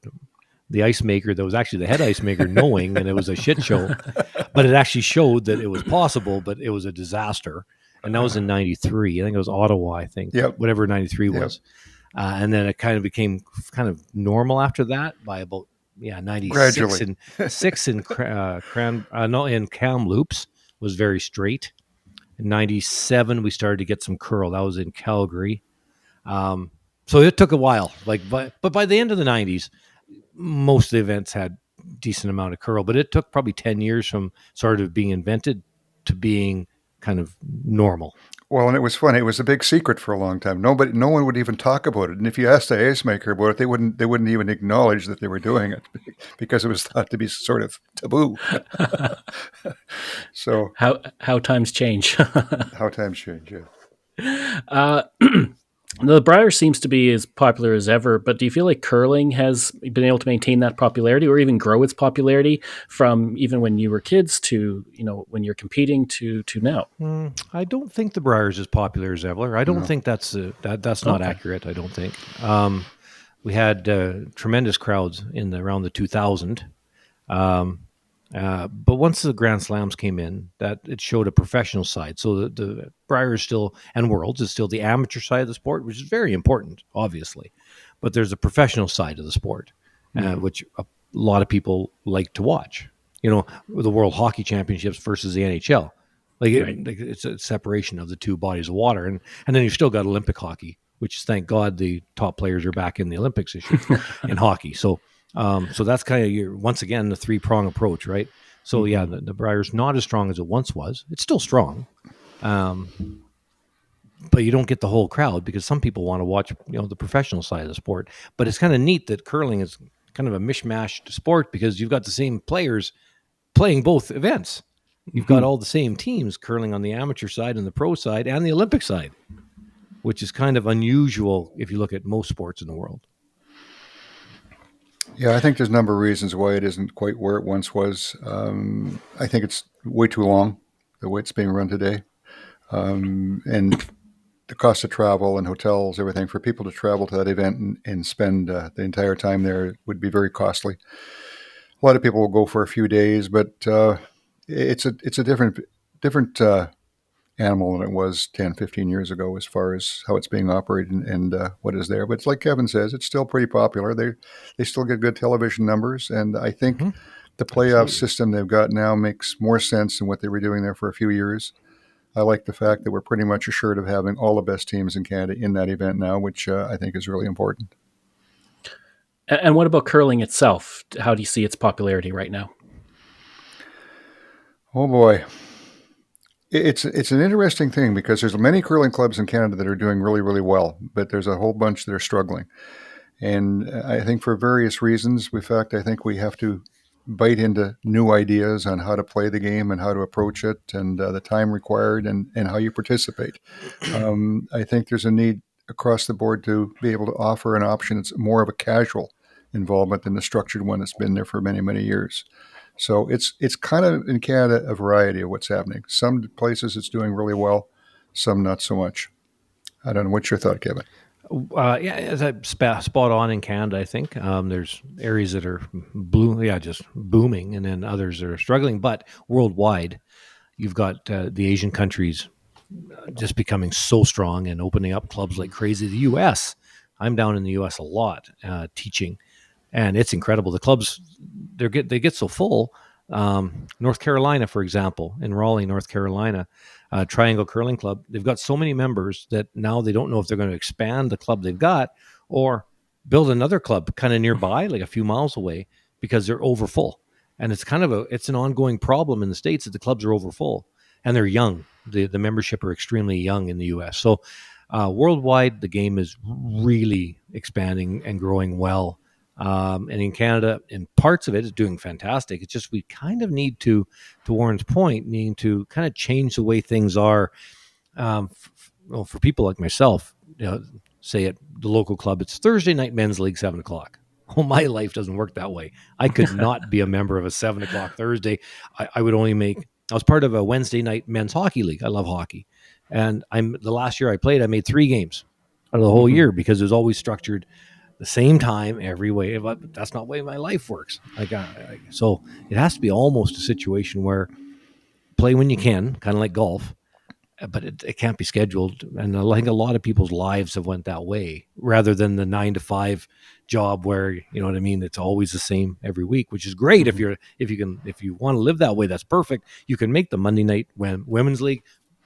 Speaker 3: the ice maker that was actually the head ice maker knowing, and it was a shit show. But it actually showed that it was possible, but it was a disaster. And that was in 93. I think it was Ottawa, I think.
Speaker 4: Yep.
Speaker 3: Whatever 93 was. And then it kind of became kind of normal after that by about 96
Speaker 4: gradually.
Speaker 3: and 6 in in Kamloops was very straight. In 97 we started to get some curl. That was in Calgary. So it took a while. But by the end of the 90s, most of the events had decent amount of curl, but it took probably 10 years from sort of being invented to being kind of normal.
Speaker 4: Well, and it was funny. It was a big secret for a long time. No one would even talk about it. And if you asked the ice maker about it, they wouldn't even acknowledge that they were doing it because it was thought to be sort of taboo. So
Speaker 1: how times change.
Speaker 4: How times change, yeah.
Speaker 1: The Brier seems to be as popular as ever, but do you feel like curling has been able to maintain that popularity or even grow its popularity from even when you were kids to, when you're competing to now?
Speaker 3: I don't think the Brier is as popular as ever. I don't think that's not accurate. I don't think. We had tremendous crowds around the 2000. But once the Grand Slams came in, that it showed a professional side. So the Brier is still, and Worlds is still the amateur side of the sport, which is very important, obviously. But there's a professional side of the sport, which a lot of people like to watch. The World Hockey Championships versus the NHL. It's a separation of the two bodies of water. And then you've still got Olympic hockey, which is, thank God, the top players are back in the Olympics this year in hockey. So that's kind of once again the three-prong approach, right? So the Brier's not as strong as it once was. It's still strong, but you don't get the whole crowd because some people want to watch the professional side of the sport. But it's kind of neat that curling is kind of a mishmashed sport because you've got the same players playing both events. You've got all the same teams curling on the amateur side and the pro side and the Olympic side, which is kind of unusual if you look at most sports in the world.
Speaker 4: Yeah, I think there's a number of reasons why it isn't quite where it once was. I think it's way too long, the way it's being run today. And the cost of travel and hotels, everything, for people to travel to that event and spend the entire time there would be very costly. A lot of people will go for a few days, but it's a different animal than it was 10, 15 years ago as far as how it's being operated and what is there. But it's like Kevin says, it's still pretty popular. They still get good television numbers. And I think the playoff system they've got now makes more sense than what they were doing there for a few years. I like the fact that we're pretty much assured of having all the best teams in Canada in that event now, which I think is really important.
Speaker 1: And what about curling itself? How do you see its popularity right now?
Speaker 4: Oh, boy. It's an interesting thing because there's many curling clubs in Canada that are doing really, really well, but there's a whole bunch that are struggling. And I think for various reasons, in fact, I think we have to bite into new ideas on how to play the game and how to approach it and the time required and how you participate. I think there's a need across the board to be able to offer an option that's more of a casual involvement than the structured one that's been there for many, many years. So it's kind of in Canada a variety of what's happening. Some places it's doing really well, some not so much. I don't know. What's your thought, Kevin?
Speaker 3: Spot on in Canada, I think. There's areas that are just booming, and then others that are struggling. But worldwide, you've got the Asian countries just becoming so strong and opening up clubs like crazy. The U.S., I'm down in the U.S. a lot teaching, and it's incredible. The clubs they get so full. North Carolina, for example, in Raleigh, North Carolina, Triangle Curling Club, they've got so many members that now they don't know if they're going to expand the club they've got or build another club kind of nearby, like a few miles away, because they're over full. And it's kind of it's an ongoing problem in the States that the clubs are over full and they're young. The membership are extremely young in the U.S. So worldwide, the game is really expanding and growing well. And in Canada, in parts of it, is doing fantastic. It's just we kind of need to Warren's point, needing to kind of change the way things are. For people like myself, say at the local club, it's Thursday night men's league, 7:00. Well, my life doesn't work that way. I could not be a member of a 7:00 Thursday. I would only I was part of a Wednesday night men's hockey league. I love hockey. And the last year I played, I made 3 games out of the whole year because it was always structured the same time every way. But that's not the way my life works. So it has to be almost a situation where play when you can, kind of like golf, but it can't be scheduled. And I think a lot of people's lives have went that way rather than the 9 to 5 job where, you know what I mean? It's always the same every week, which is great. If you want to live that way, that's perfect. You can make the Monday night women's league,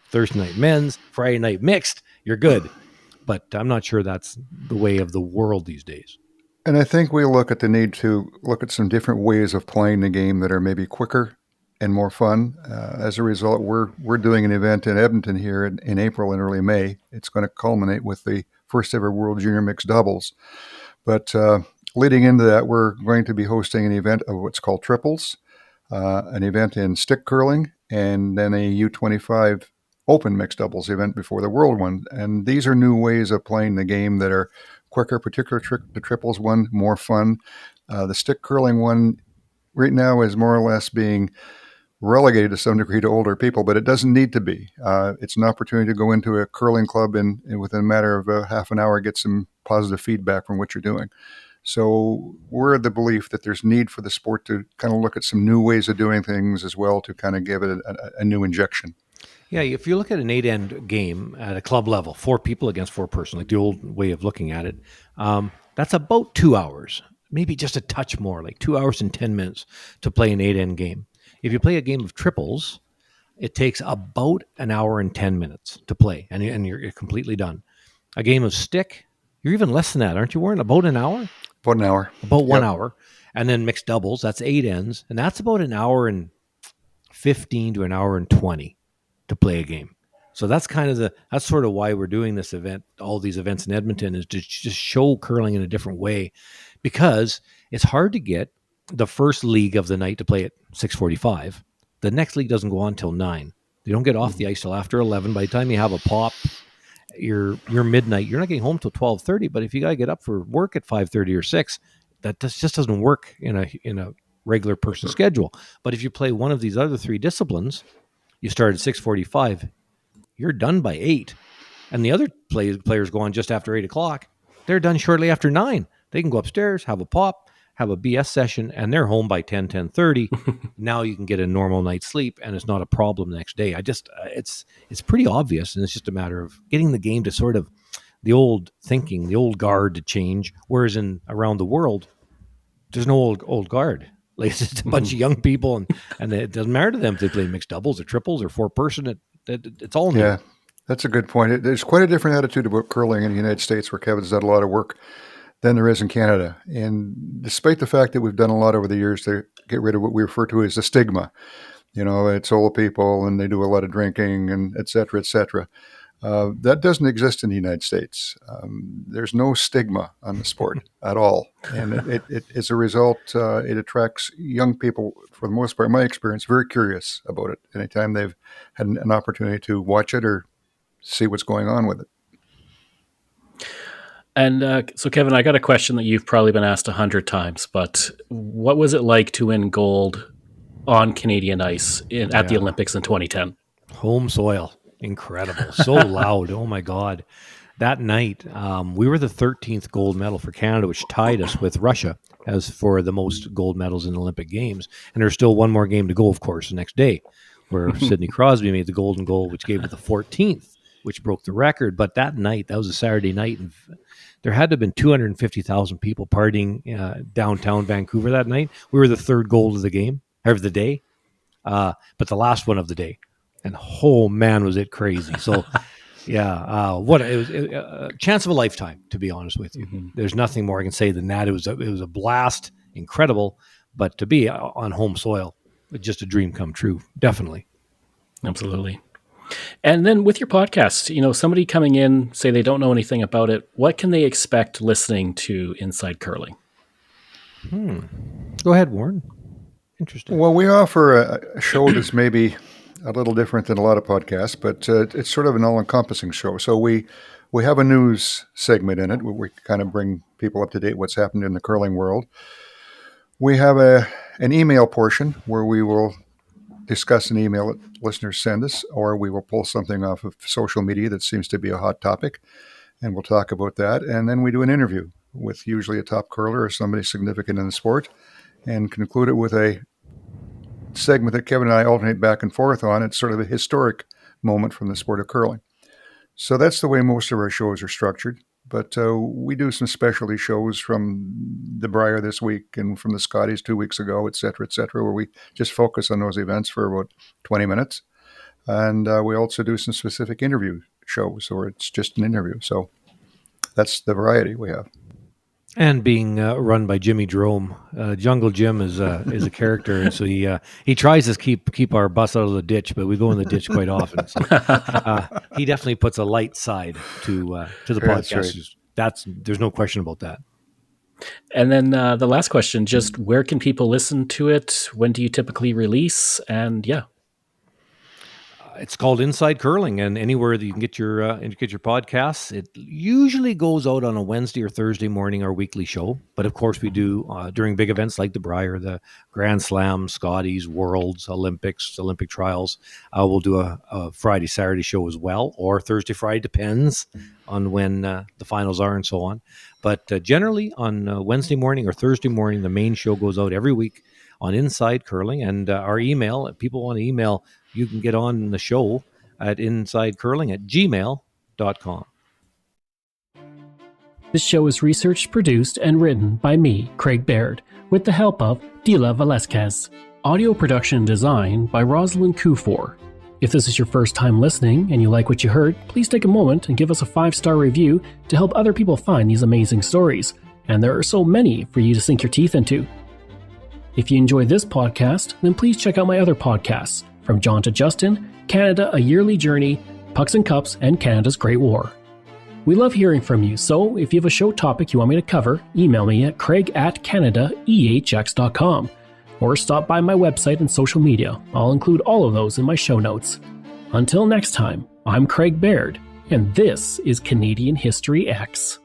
Speaker 3: Thursday night men's, Friday night mixed. You're good. But I'm not sure that's the way of the world these days.
Speaker 4: And I think we look at the need to look at some different ways of playing the game that are maybe quicker and more fun. As a result, we're doing an event in Edmonton here in April and early May. It's going to culminate with the first ever World Junior Mixed Doubles. But leading into that, we're going to be hosting an event of what's called triples, an event in stick curling, and then a U25 open mixed doubles event before the World one. And these are new ways of playing the game that are quicker, particularly the triples one, more fun. The stick curling one right now is more or less being relegated to some degree to older people, but it doesn't need to be. It's an opportunity to go into a curling club and within a matter of half an hour get some positive feedback from what you're doing. So we're of the belief that there's need for the sport to kind of look at some new ways of doing things as well to kind of give it a new injection.
Speaker 3: Yeah, if you look at an 8-end game at a club level, 4 people against 4 person, like the old way of looking at it, that's about 2 hours, maybe just a touch more, like 2 hours and 10 minutes to play an 8-end game. If you play a game of triples, it takes about an hour and 10 minutes to play, and you're completely done. A game of stick, you're even less than that, aren't you, Warren? About an hour?
Speaker 4: About an hour.
Speaker 3: About 1 hour. And then mixed doubles, that's 8 ends, and that's about an hour and 15 to an hour and 20 to play a game. So that's that's sort of why we're doing this event, all these events in Edmonton, is to just show curling in a different way, because it's hard to get the first league of the night to play at 6:45. The next league doesn't go on till 9. They don't get off the ice till after 11. By the time you have a pop, you're midnight. You're not getting home till 12:30. But if you got to get up for work at 5:30 or 6, that just doesn't work in a regular person schedule. But if you play one of these other 3 disciplines, you start at 6:45. You're done by 8. And the other players go on just after 8 o'clock. They're done shortly after 9. They can go upstairs, have a pop, have a BS session, and they're home by 10:30. Now you can get a normal night's sleep, and it's not a problem the next day. It's pretty obvious, and it's just a matter of getting the game to sort of the old thinking, the old guard to change, whereas around the world, there's no old guard. Like, it's just a bunch of young people, and it doesn't matter to them if they play mixed doubles or triples or 4-person. It's all new.
Speaker 4: Yeah, that's a good point. There's quite a different attitude about curling in the United States, where Kevin's done a lot of work, than there is in Canada. And despite the fact that we've done a lot over the years to get rid of what we refer to as the stigma, it's old people and they do a lot of drinking and et cetera, et cetera. That doesn't exist in the United States. There's no stigma on the sport at all. And it as a result, it attracts young people, for the most part, in my experience, very curious about it anytime they've had an opportunity to watch it or see what's going on with it.
Speaker 1: And so, Kevin, I got a question that you've probably been asked 100 times, but what was it like to win gold on Canadian ice at the Olympics in 2010?
Speaker 3: Home soil. Incredible. So loud. Oh, my God. That night, we were the 13th gold medal for Canada, which tied us with Russia as for the most gold medals in Olympic Games. And there's still one more game to go, of course, the next day, where Sidney Crosby made the golden goal, which gave it the 14th which broke the record. But that night, that was a Saturday night, and there had to have been 250,000 people partying downtown Vancouver that night. We were the third goal of the game, or of the day, but the last one of the day. And oh man, was it crazy! So, yeah, it was a chance of a lifetime, to be honest with you.
Speaker 1: Mm-hmm.
Speaker 3: There's nothing more I can say than that. It was a blast, incredible, but to be on home soil, just a dream come true, definitely.
Speaker 1: Absolutely. And then with your podcast, somebody coming in, say they don't know anything about it, what can they expect listening to Inside Curling?
Speaker 3: Go ahead, Warren. Interesting.
Speaker 4: Well, we offer a show that's maybe a little different than a lot of podcasts, but it's sort of an all-encompassing show. So we have a news segment in it where we kind of bring people up to date what's happened in the curling world. We have an email portion where we will discuss an email that listeners send us, or we will pull something off of social media that seems to be a hot topic, and we'll talk about that. And then we do an interview with usually a top curler or somebody significant in the sport, and conclude it with a segment that Kevin and I alternate back and forth on. It's sort of a historic moment from the sport of curling. So that's the way most of our shows are structured. But we do some specialty shows from the Brier this week and from the Scotties 2 weeks ago, et cetera, where we just focus on those events for about 20 minutes. And we also do some specific interview shows where it's just an interview. So that's the variety we have.
Speaker 3: And being run by Jimmy Jerome, Jungle Jim is a character, and so he tries to keep our bus out of the ditch, but we go in the ditch quite often. So, he definitely puts a light side to the podcast. That's right. There's no question about that.
Speaker 1: And then the last question: just where can people listen to it? When do you typically release? And yeah.
Speaker 3: It's called Inside Curling, and anywhere that you can get your podcasts. It usually goes out on a Wednesday or Thursday morning, our weekly show. But of course, we do during big events like the Brier, the Grand Slam, Scotties, Worlds, Olympics, Olympic trials. We'll do a Friday, Saturday show as well, or Thursday, Friday, depends on when the finals are and so on. But generally on Wednesday morning or Thursday morning, the main show goes out every week on Inside Curling, and our email. If people want to email, you can get on the show at insidecurling@gmail.com.
Speaker 1: This show is researched, produced, and written by me, Craig Baird, with the help of Dila Velasquez. Audio production and design by Rosalind Kufor. If this is your first time listening and you like what you heard, please take a moment and give us a 5-star review to help other people find these amazing stories. And there are so many for you to sink your teeth into. If you enjoy this podcast, then please check out my other podcasts, From John to Justin, Canada, A Yearly Journey, Pucks and Cups, and Canada's Great War. We love hearing from you, so if you have a show topic you want me to cover, email me at craig@canadaehx.com, or stop by my website and social media. I'll include all of those in my show notes. Until next time, I'm Craig Baird, and this is Canadian History X.